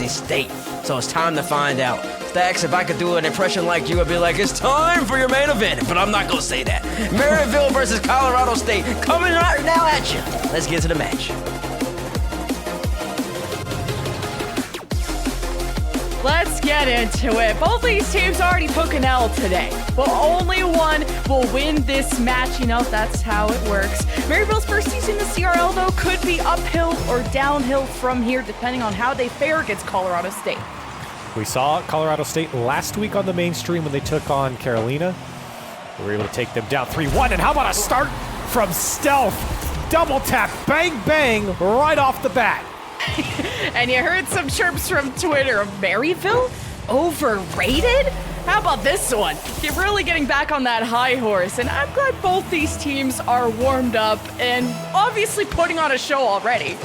Boise State. So it's time to find out. Stacks, if I could do an impression like you, I'd be like, it's time for your main event. But I'm not going to say that. Maryville versus Colorado State coming right now at you. Let's get to the match. Let's get into it. Both these teams already took an L today, but only one will win this match. You know, that's how it works. Maryville's first season in the CRL, though, could be uphill or downhill from here, depending on how they fare against Colorado State. We saw Colorado State last week on the main stream when they took on Carolina. We were able to take them down 3-1, and how about a start from Stealth? Double tap, bang, bang, right off the bat. And you heard some chirps from Twitter of Maryville? Overrated? How about this one? You're really getting back on that high horse, and I'm glad both these teams are warmed up and obviously putting on a show already.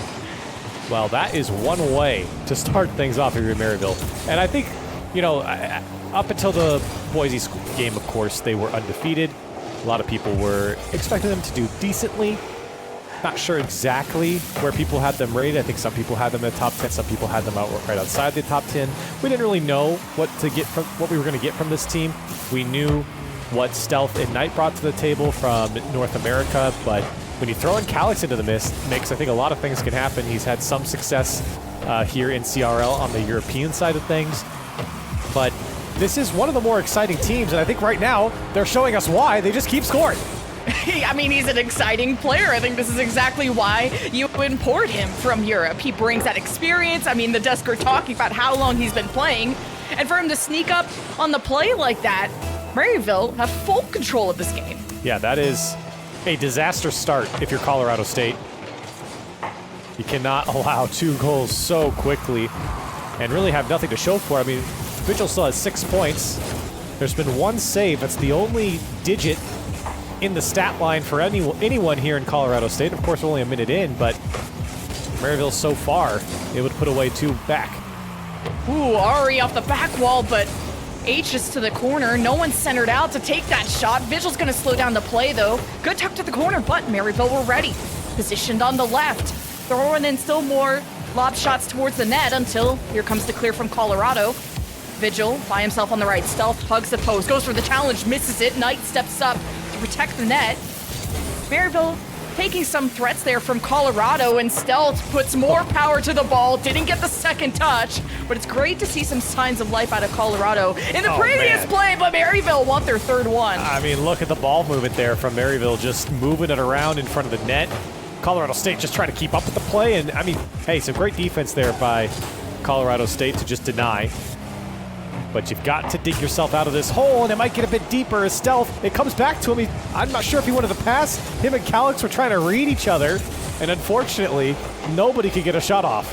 Well, that is one way to start things off here in Maryville. And I think, you know, up until the Boise game, of course, they were undefeated. A lot of people were expecting them to do decently. Not sure exactly where people had them rated. I think some people had them in the top 10. Some people had them out right outside the top 10. We didn't really know what we were going to get from this team. We knew what Stealth and Knight brought to the table from North America, but when you throw in Calyx into the mix, I think a lot of things can happen. He's had some success here in CRL on the European side of things, but this is one of the more exciting teams, and I think right now they're showing us why. They just keep scoring. I mean, he's an exciting player. I think this is exactly why you import him from Europe. He brings that experience. I mean, the desk are talking about how long he's been playing. And for him to sneak up on the play like that, Maryville have full control of this game. Yeah, that is a disaster start if you're Colorado State. You cannot allow 2 goals so quickly and really have nothing to show for. I mean, Vigil still has 6 points. There's been 1 save. That's the only digit in the stat line for anyone here in Colorado State. Of course, we're only a minute in, but Maryville so far able to put away 2 back. Ooh, Ari off the back wall, but H is to the corner. No one's centered out to take that shot. Vigil's going to slow down the play, though. Good tuck to the corner, but Maryville were ready. Positioned on the left. Throwing in still more lob shots towards the net until here comes the clear from Colorado. Vigil by himself on the right. Stealth hugs the post, goes for the challenge, misses it. Knight steps up to protect the net. Maryville taking some threats there from Colorado, and Stealth puts more power to the ball. Didn't get the second touch, but it's great to see some signs of life out of Colorado in the previous play, but Maryville want their 3rd one. I mean, look at the ball movement there from Maryville, just moving it around in front of the net. Colorado State just trying to keep up with the play, and I mean, hey, some great defense there by Colorado State to just deny. But you've got to dig yourself out of this hole, and it might get a bit deeper as Stealth. It comes back to him. I'm not sure if he wanted to pass. Him and Calyx were trying to read each other, and unfortunately, nobody could get a shot off.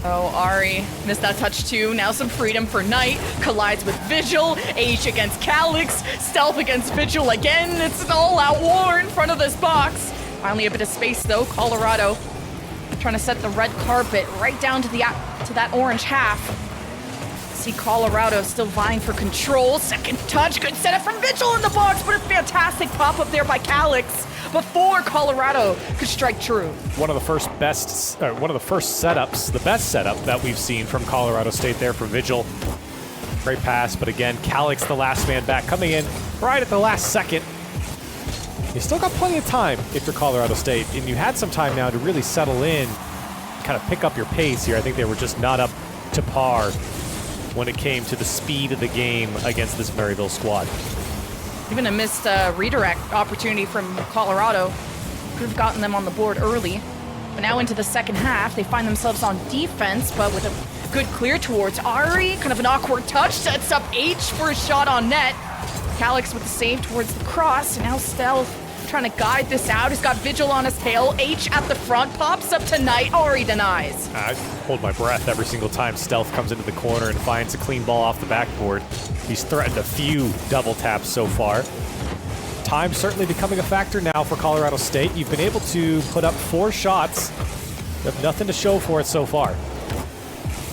Oh, Ari missed that touch too. Now some freedom for Knight. Collides with Vigil. H against Calyx. Stealth against Vigil again. It's an all-out war in front of this box. Finally a bit of space though. Colorado trying to set the red carpet right down to that orange half. See Colorado still vying for control. Second touch, good setup from Vigil in the box, but a fantastic pop-up there by Calyx before Colorado could strike true. One of the first setups, the best setup that we've seen from Colorado State there for Vigil. Great pass, but again, Calyx, the last man back, coming in right at the last second. You still got plenty of time if you're Colorado State, and you had some time now to really settle in, kind of pick up your pace here. I think they were just not up to par when it came to the speed of the game against this Maryville squad. Even a missed redirect opportunity from Colorado could have gotten them on the board early. But now into the second half, they find themselves on defense, but with a good clear towards Ari. Kind of an awkward touch, sets up H for a shot on net. Calyx with the save towards the cross, and now Stealth trying to guide this out. He's got Vigil on his tail. H at the front, pops up to Knight. Ari denies. I hold my breath every single time Stealth comes into the corner and finds a clean ball off the backboard. He's threatened a few double taps so far. Time certainly becoming a factor now for Colorado State. You've been able to put up 4 shots. You have nothing to show for it so far.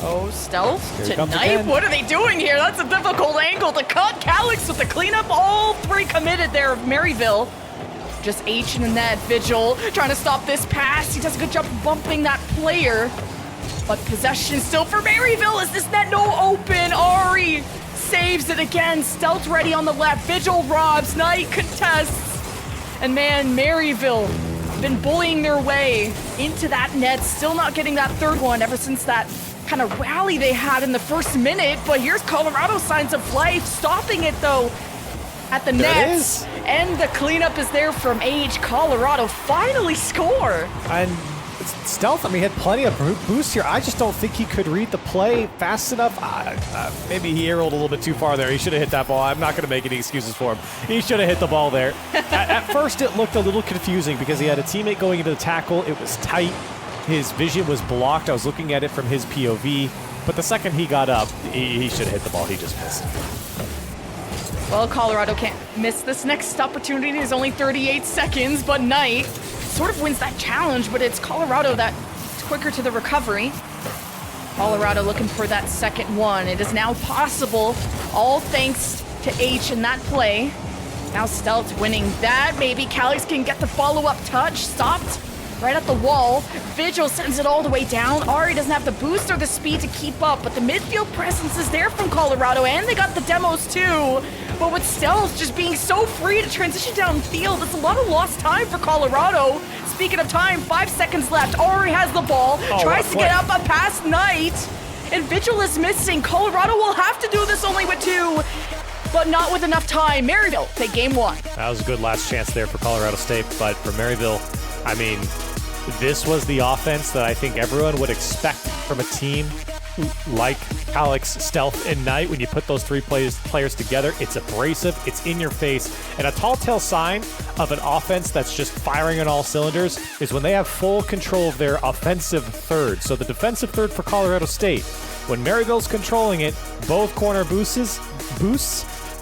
Oh, Stealth tonight? What are they doing here? That's a difficult angle to cut. Calyx with the cleanup. All 3 committed there of Maryville. Just H in the net. Vigil trying to stop this pass. He does a good job bumping that player. But possession still for Maryville. Is this net no open? Ari saves it again. Stealth ready on the left. Vigil robs. Knight contests. And man, Maryville been bullying their way into that net. Still not getting that third one ever since that kind of rally they had in the first minute. But here's Colorado signs of life. Stopping it though at the net. And the cleanup is there from Age. Colorado finally score. And Stealth, I mean, he had plenty of boosts here. I just don't think he could read the play fast enough. Maybe he airrolled a little bit too far there. He should have hit that ball. I'm not going to make any excuses for him. He should have hit the ball there. At first, it looked a little confusing because he had a teammate going into the tackle. It was tight. His vision was blocked. I was looking at it from his POV. But the second he got up, he should have hit the ball. He just missed. Well, Colorado can't miss this next opportunity. There's only 38 seconds, but Knight sort of wins that challenge, but it's Colorado that's quicker to the recovery. Colorado looking for that second one. It is now possible, all thanks to H in that play. Now Stealth winning that. Maybe Calix can get the follow-up touch. Stopped right at the wall. Vigil sends it all the way down. Ari doesn't have the boost or the speed to keep up, but the midfield presence is there from Colorado, and they got the demos too. But with Stealth just being so free to transition downfield, it's a lot of lost time for Colorado. Speaking of time, 5 seconds left. Ari has the ball, tries to get up a past Knight, and Vigil is missing. Colorado will have to do this only with 2, but not with enough time. Maryville take game 1. That was a good last chance there for Colorado State, but for Maryville, I mean, this was the offense that I think everyone would expect from a team like Alex, Stealth, and Knight. When you put those 3 players together, it's abrasive, it's in your face, and a tall tale sign of an offense that's just firing on all cylinders is when they have full control of their offensive third. So the defensive third for Colorado State, when Maryville's controlling it, both corner boosts,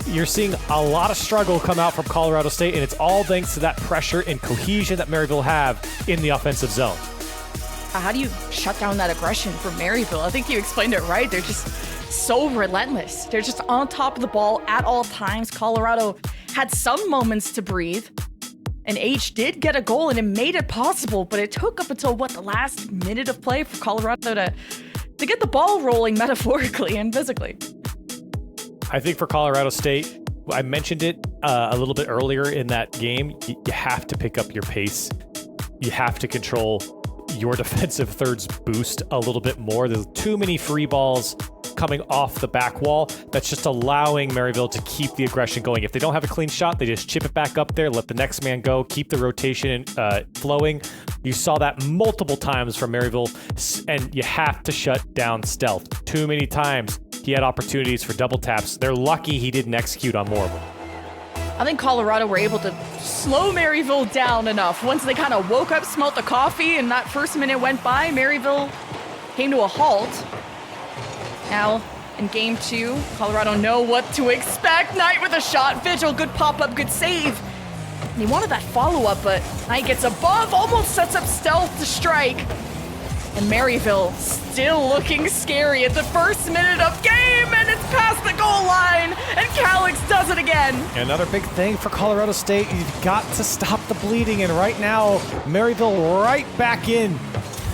you're seeing a lot of struggle come out from Colorado State, and it's all thanks to that pressure and cohesion that Maryville have in the offensive zone. How do you shut down that aggression from Maryville? I think you explained it right. They're just so relentless. They're just on top of the ball at all times. Colorado had some moments to breathe, and H did get a goal, and it made it possible, but it took up until, the last minute of play for Colorado to get the ball rolling metaphorically and physically. I think for Colorado State, I mentioned it a little bit earlier in that game, you have to pick up your pace. You have to control your defensive third's boost a little bit more. There's too many free balls coming off the back wall that's just allowing Maryville to keep the aggression going. If they don't have a clean shot, they just chip it back up there, let the next man go, keep the rotation flowing. You saw that multiple times from Maryville, and you have to shut down Stealth. Too many times he had opportunities for double taps. They're lucky he didn't execute on more of them. I think Colorado were able to slow Maryville down enough. Once they kind of woke up, smelt the coffee, and that first minute went by, Maryville came to a halt. Now, in game 2, Colorado know what to expect. Knight with a shot. Vigil, good pop-up, good save. And he wanted that follow-up, but Knight gets above, almost sets up Stealth to strike. And Maryville still looking scary at the first minute of game, and it's past the goal line, and Calix does it again. Another big thing for Colorado State, you've got to stop the bleeding, and right now, Maryville right back in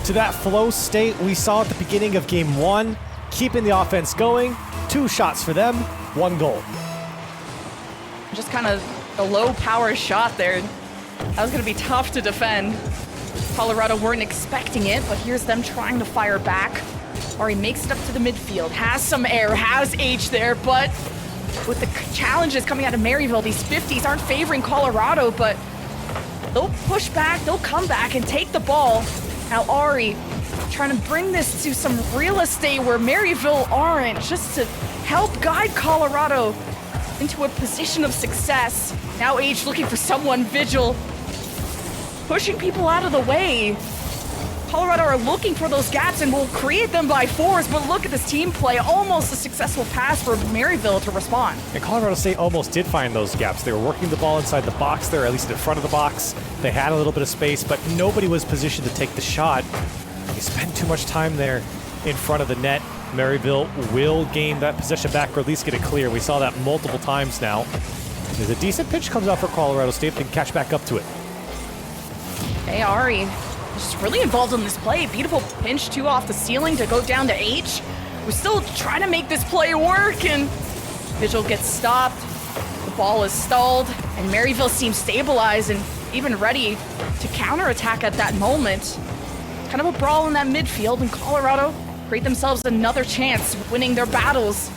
to that flow state we saw at the beginning of game 1, keeping the offense going. 2 shots for them, 1 goal. Just kind of a low-power shot there. That was going to be tough to defend. Colorado weren't expecting it, but here's them trying to fire back. Ari makes it up to the midfield, has some air, has H there, but with the challenges coming out of Maryville, these 50s aren't favoring Colorado, but they'll push back, they'll come back and take the ball. Now Ari trying to bring this to some real estate where Maryville aren't, just to help guide Colorado into a position of success. Now H looking for someone, Vigil, pushing people out of the way. Colorado are looking for those gaps and will create them by force, but look at this team play. Almost a successful pass for Maryville to respond. And Colorado State almost did find those gaps. They were working the ball inside the box there, at least in front of the box. They had a little bit of space, but nobody was positioned to take the shot. You spend too much time there in front of the net. Maryville will gain that possession back, or at least get it clear. We saw that multiple times now. There's a decent pitch comes out for Colorado State. They can catch back up to it. Hey, Ari just really involved in this play. Beautiful pinch, too, off the ceiling to go down to H. We're still trying to make this play work, and Vigil gets stopped. The ball is stalled, and Maryville seems stabilized and even ready to counterattack at that moment. Kind of a brawl in that midfield, and Colorado create themselves another chance of winning their battles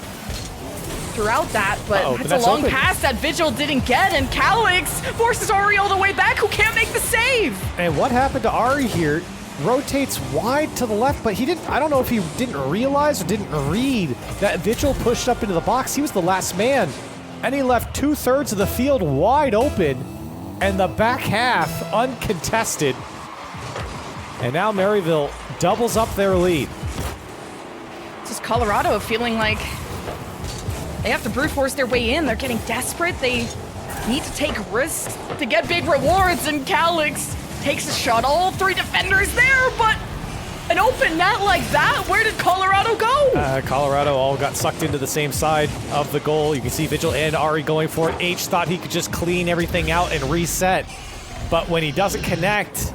throughout that, but it's a long pass that Vigil didn't get, and Calix forces Ari all the way back, who can't make the save. And what happened to Ari here? Rotates wide to the left, but he didn't, I don't know if he didn't realize or didn't read that Vigil pushed up into the box. He was the last man, and he left 2/3 of the field wide open, and the back half uncontested. And now Maryville doubles up their lead. This is Colorado feeling like they have to brute force their way in. They're getting desperate. They need to take risks to get big rewards, and Calix takes a shot. All three defenders there, but an open net like that, where did Colorado go? Colorado all got sucked into the same side of the goal. You can see Vigil and Ari going for it. H thought he could just clean everything out and reset, but when he doesn't connect,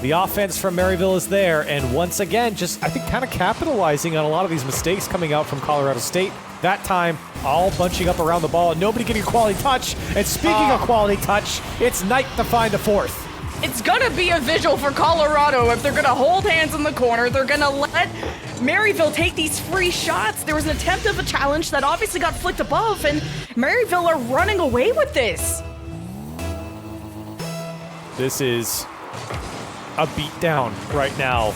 the offense from Maryville is there, and once again, just, I think, kind of capitalizing on a lot of these mistakes coming out from Colorado State. That time, all bunching up around the ball and nobody getting a quality touch. And speaking of quality touch, it's Knight to find a fourth. It's gonna be a Vigil for Colorado. If they're gonna hold hands in the corner, they're gonna let Maryville take these free shots. There was an attempt of a challenge that obviously got flicked above, and Maryville are running away with this. This is a beatdown right now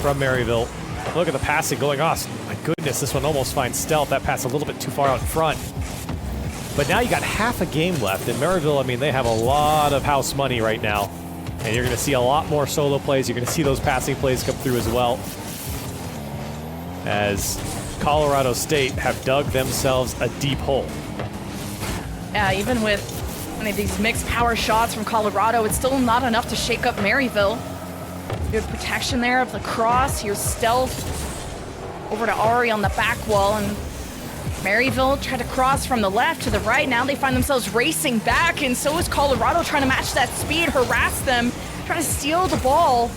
from Maryville. Look at the passing going off. My goodness, this one almost finds Stealth. That pass a little bit too far out in front. But now you got half a game left. And Maryville, I mean, they have a lot of house money right now. And you're going to see a lot more solo plays. You're going to see those passing plays come through as well. As Colorado State have dug themselves a deep hole. Yeah, even with one of these mixed power shots from Colorado, it's still not enough to shake up Maryville. Good protection there of the cross. Here's Stealth over to Ari on the back wall, and Maryville tried to cross from the left to the right. Now they find themselves racing back, and so is Colorado trying to match that speed, harass them, trying to steal the ball.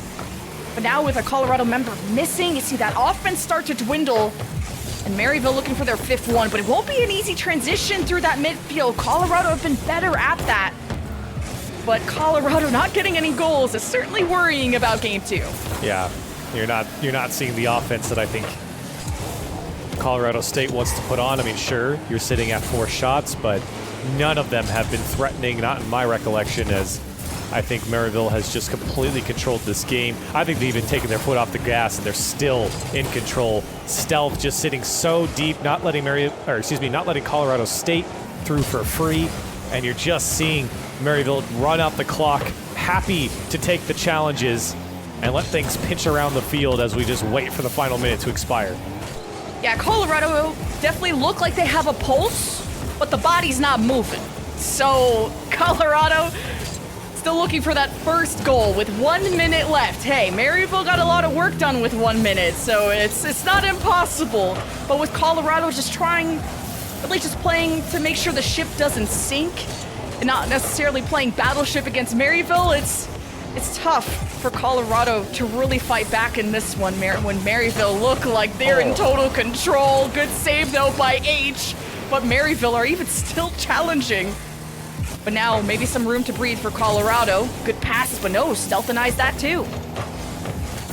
But now with a Colorado member missing, you see that offense start to dwindle, and Maryville looking for their fifth one, but it won't be an easy transition through that midfield. Colorado have been better at that. But Colorado not getting any goals is certainly worrying about game two. Yeah, you're not seeing the offense that I think Colorado State wants to put on. I mean, sure, you're sitting at 4 shots, but none of them have been threatening, not in my recollection, as I think Maryville has just completely controlled this game. I think they've even taken their foot off the gas, and they're still in control. Stealth just sitting so deep, not letting Colorado State through for free, and you're just seeing Maryville run out the clock, happy to take the challenges and let things pinch around the field as we just wait for the final minute to expire. Yeah, Colorado definitely look like they have a pulse, but the body's not moving. So Colorado still looking for that first goal with 1 minute left. Hey, Maryville got a lot of work done with 1 minute, so it's not impossible. But with Colorado just trying, really just playing to make sure the ship doesn't sink, and not necessarily playing battleship against Maryville, it's tough for Colorado to really fight back in this one when Maryville look like they're in total control. Good save though by H, but Maryville are even still challenging. But now maybe some room to breathe for Colorado. Good passes, but no, Stealth denies that too.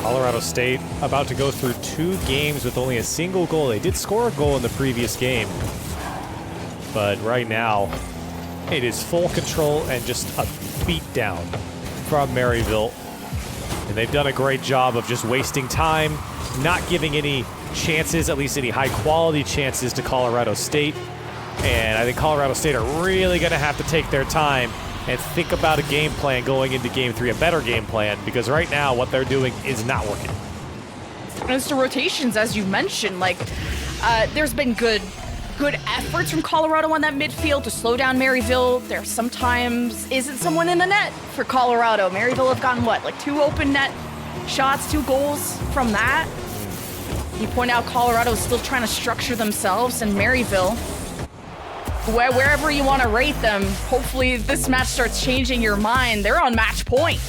Colorado State about to go through 2 games with only a single goal. They did score a goal in the previous game, but right now it is full control and just a beatdown from Maryville. And they've done a great job of just wasting time, not giving any chances, at least any high-quality chances, to Colorado State. And I think Colorado State are really going to have to take their time and think about a game plan going into Game 3, a better game plan, because right now what they're doing is not working. And as to rotations, as you mentioned, there's been good efforts from Colorado on that midfield to slow down Maryville. There sometimes isn't someone in the net for Colorado. Maryville have gotten, 2 open net shots, 2 goals from that. You point out Colorado is still trying to structure themselves, and Maryville, wherever you want to rate them, hopefully this match starts changing your mind. They're on match point.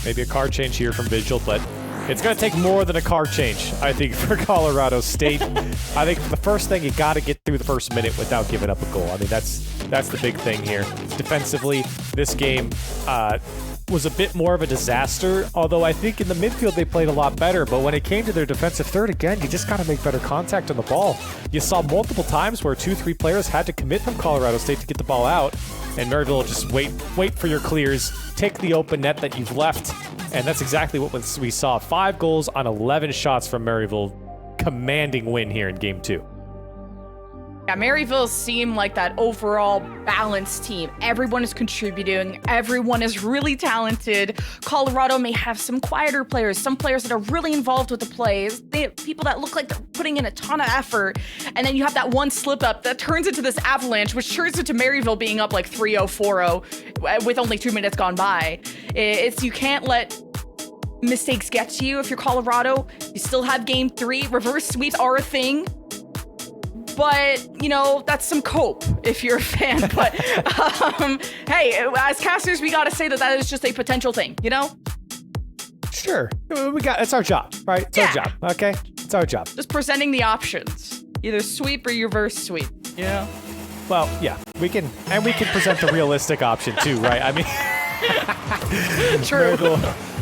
Maybe a card change here from Vigil, but it's going to take more than a card change, I think, for Colorado State. I think the first thing, you got to get through the first minute without giving up a goal. I mean, that's the big thing here. Defensively, this game was a bit more of a disaster, although I think in the midfield they played a lot better. But when it came to their defensive third, again, you just got to make better contact on the ball. You saw multiple times where 2-3 players had to commit from Colorado State to get the ball out, and Maryville will just wait for your clears, take the open net that you've left, and that's exactly what we saw. 5 goals on 11 shots from Maryville. Commanding win here in Game 2. Yeah, Maryville seemed like that overall balanced team. Everyone is contributing. Everyone is really talented. Colorado may have some quieter players, some players that are really involved with the plays. They have people that look like they're putting in a ton of effort. And then you have that one slip up that turns into this avalanche, which turns into Maryville being up like 3-0, 4-0 with only 2 minutes gone by. You can't let mistakes get to you if you're Colorado. You still have Game 3. Reverse sweeps are a thing. But, you know, that's some cope if you're a fan. But, hey, as casters, we got to say that is just a potential thing, you know? Sure. It's our job, right? It's our job, okay? It's our job. Just presenting the options. Either sweep or reverse sweep, you know? Well, yeah, we can present the realistic option too, right? I mean, true.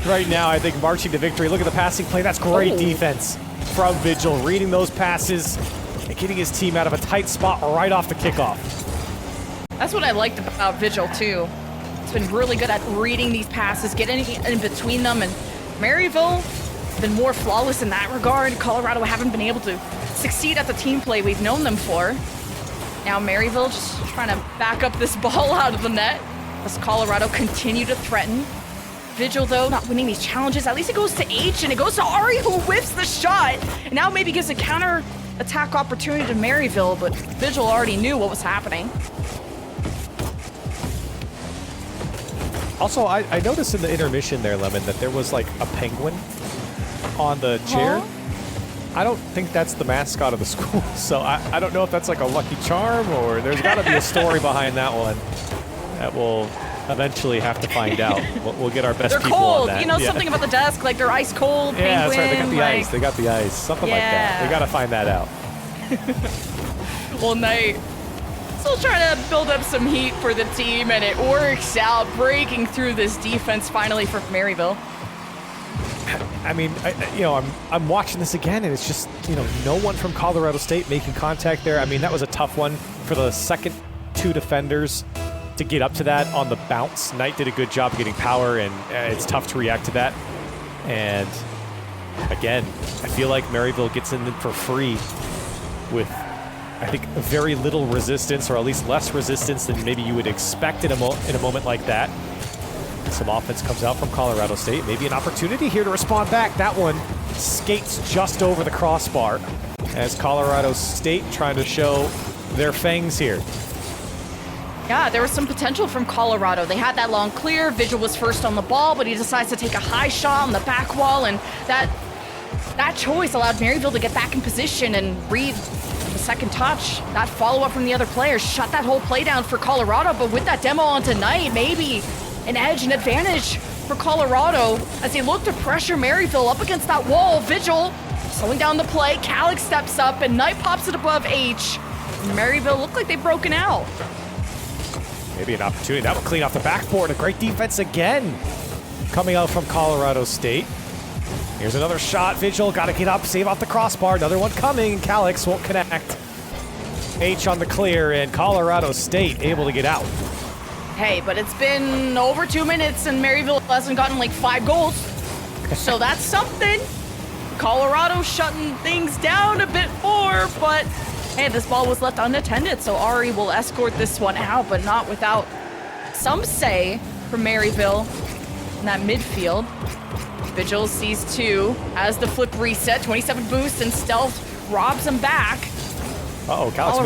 Right now, I think marching to victory. Look at the passing play. That's great defense from Vigil, reading those passes and getting his team out of a tight spot right off the kickoff. That's what I liked about Vigil, too. It's been really good at reading these passes, getting in between them, and Maryville has been more flawless in that regard. Colorado haven't been able to succeed at the team play we've known them for. Now Maryville just trying to back up this ball out of the net as Colorado continue to threaten. Vigil, though, not winning these challenges. At least it goes to H, and it goes to Ari, who whiffs the shot. And now maybe gives a counter-attack opportunity to Maryville, but Vigil already knew what was happening. Also, I noticed in the intermission there, Lemon, that there was like a penguin on the chair. I don't think that's the mascot of the school, so I don't know if that's like a lucky charm or there's got to be a story behind that one that we'll eventually have to find out. We'll get our best they're people cold. on that. You know, something about the desk, like they're ice cold. Yeah, penguin, that's right. They got the like, ice. They got the ice. Something like that. We got to find that out. Well, Knight still trying to build up some heat for the team, and it works out, breaking through this defense finally for Maryville. I mean, I'm watching this again, and it's just, no one from Colorado State making contact there. I mean, that was a tough one for the second 2 defenders to get up to that on the bounce. Knight did a good job getting power, and it's tough to react to that. And again, I feel like Maryville gets in for free with, I think, very little resistance, or at least less resistance than maybe you would expect in a moment like that. Some offense comes out from Colorado State. Maybe an opportunity here to respond back. That one skates just over the crossbar as Colorado State trying to show their fangs here. Yeah, there was some potential from Colorado. They had that long clear. Vigil was first on the ball, but he decides to take a high shot on the back wall, and that choice allowed Maryville to get back in position and read the second touch. That follow-up from the other players shut that whole play down for Colorado, but with that demo on tonight, maybe an edge, an advantage for Colorado as they look to pressure Maryville up against that wall. Vigil slowing down the play. Calix steps up, and Knight pops it above H. And Maryville look like they've broken out. Maybe an opportunity. That will clean off the backboard. A great defense again coming out from Colorado State. Here's another shot. Vigil got to get up, save off the crossbar. Another one coming. Calix won't connect. H on the clear, and Colorado State able to get out. Hey, but it's been over 2 minutes, and Maryville hasn't gotten like 5 goals. So that's something. Colorado shutting things down a bit more, but hey, this ball was left unattended, so Ari will escort this one out, but not without some say from Maryville in that midfield. Vigil sees 2 as the flip reset, 27 boost, and Stealth robs him back. Uh-oh, Calix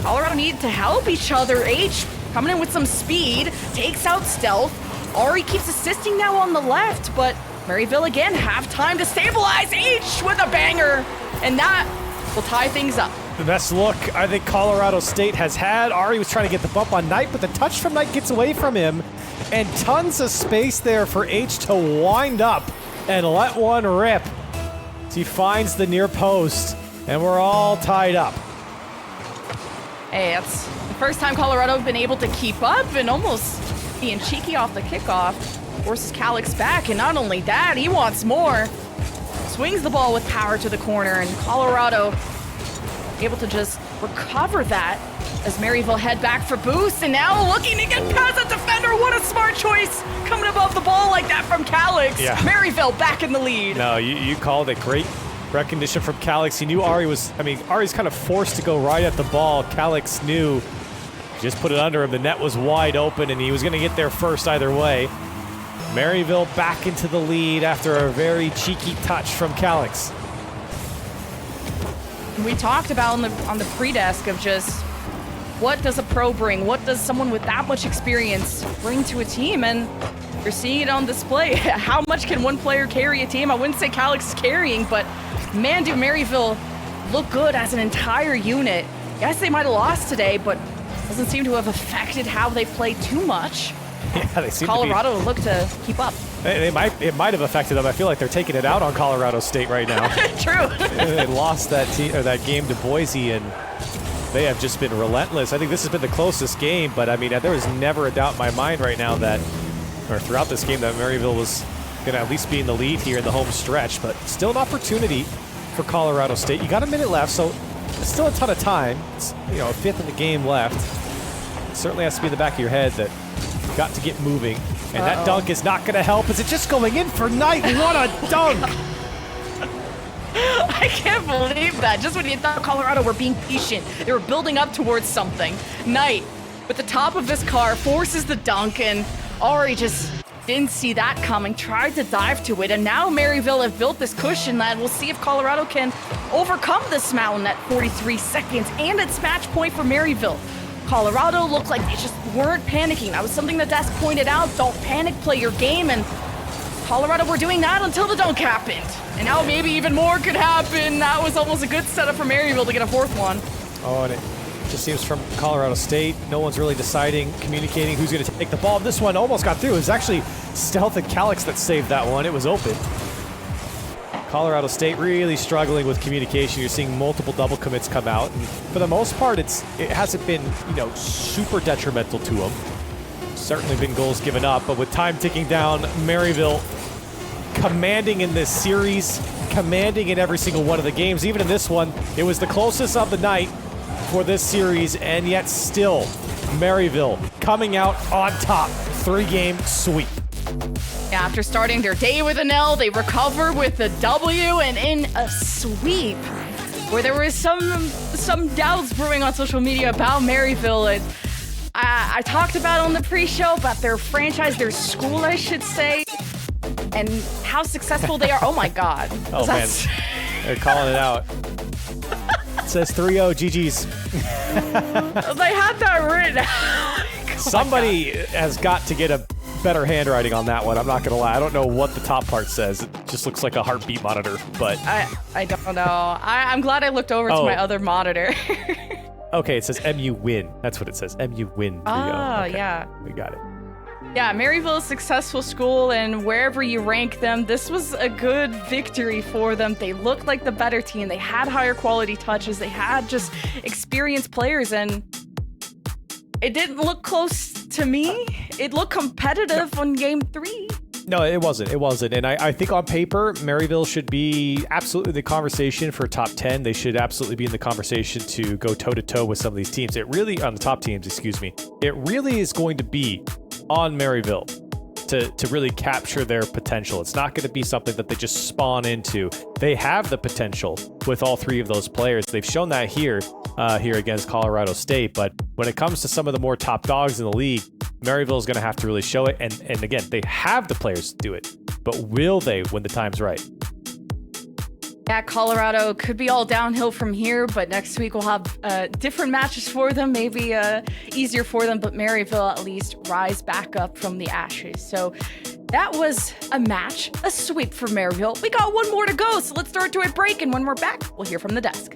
Colorado needed to help each other. H coming in with some speed, takes out Stealth. Ari keeps assisting now on the left, but Maryville again have time to stabilize H with a banger, and that will tie things up. The best look I think Colorado State has had. Ari was trying to get the bump on Knight, but the touch from Knight gets away from him. And tons of space there for H to wind up and let one rip. As he finds the near post, and we're all tied up. Hey, it's the first time Colorado have been able to keep up and almost being cheeky off the kickoff. Forces Calix back, and not only that, he wants more. Swings the ball with power to the corner, and Colorado able to just recover that as Maryville head back for boost, and now looking to get past the defender. What a smart choice, coming above the ball like that from Calix. Yeah. Maryville back in the lead. No, you called it. Great recognition from Calix. He knew Ari's kind of forced to go right at the ball. Calix knew, just put it under him. The net was wide open, and he was going to get there first either way. Maryville back into the lead after a very cheeky touch from Calix. We talked about on the pre-desk of just what does a pro bring? What does someone with that much experience bring to a team? And you're seeing it on display. How much can one player carry a team? I wouldn't say Calix is carrying, but man, do Maryville look good as an entire unit. Yes, they might have lost today, but doesn't seem to have affected how they play too much. Yeah, they seem Colorado look to keep up. It might have affected them. I feel like they're taking it out on Colorado State right now. True. They lost that game to Boise, and they have just been relentless. I think this has been the closest game, but I mean, there was never a doubt in my mind right now throughout this game, that Maryville was going to at least be in the lead here in the home stretch. But still an opportunity for Colorado State. You got a minute left, so it's still a ton of time. It's, a fifth of the game left. It certainly has to be in the back of your head that you've got to get moving. And that dunk is not going to help. Is it just going in for Knight? What a dunk! I can't believe that. Just when you thought Colorado were being patient, they were building up towards something. Knight, with the top of his car, forces the dunk, and Ari just didn't see that coming, tried to dive to it, and now Maryville have built this cushion that we'll see if Colorado can overcome this mountain at 43 seconds, and it's match point for Maryville. Colorado looked like they just weren't panicking. That was something the desk pointed out. Don't panic, play your game, and Colorado were doing that until the dunk happened. And now maybe even more could happen. That was almost a good setup for Maryville to get a fourth one. Oh, and it just seems from Colorado State, no one's really deciding, communicating who's going to take the ball. This one almost got through. It was actually Stealth and Calix that saved that one. It was open. Colorado State really struggling with communication. You're seeing multiple double commits come out, and for the most part, it hasn't been super detrimental to them. Certainly been goals given up, but with time ticking down, Maryville commanding in this series, commanding in every single one of the games. Even in this one, it was the closest of the night for this series, and yet still Maryville coming out on top. 3-game sweep. After starting their day with an L, they recover with a W and in a sweep, where there was some doubts brewing on social media about Maryville. And I talked about on the pre-show about their franchise, their school, I should say, and how successful they are. Oh my God. Oh man, they're calling it out. It says 3-0 GG's. They had that written out. Somebody has got to get a better handwriting on that one. I'm not gonna lie. I don't know what the top part says. It just looks like a heartbeat monitor, but I don't know. I'm glad I looked over to my other monitor. Okay, it says MU win. That's what it says. MU win 3-0. Oh, okay. yeah. We got it. Yeah, Maryville is a successful school, and wherever you rank them, this was a good victory for them. They looked like the better team. They had higher quality touches. They had just experienced players, and it didn't look close to me. It looked competitive on game 3. No, it wasn't. It wasn't. And I think on paper, Maryville should be absolutely in the conversation for top 10. They should absolutely be in the conversation to go toe-to-toe with some of these teams. It really, on the top teams, excuse me, it really is going to be on Maryville to really capture their potential. It's not going to be something that they just spawn into. They have the potential with all 3 of those players. They've shown that here against Colorado State. But when it comes to some of the more top dogs in the league, Maryville is going to have to really show it. And again, they have the players to do it. But will they when the time's right? Yeah, Colorado could be all downhill from here, but next week we'll have different matches for them, maybe easier for them, but Maryville at least rise back up from the ashes. So that was a match, a sweep for Maryville. We got one more to go, so let's throw it to a break, and when we're back, we'll hear from the desk.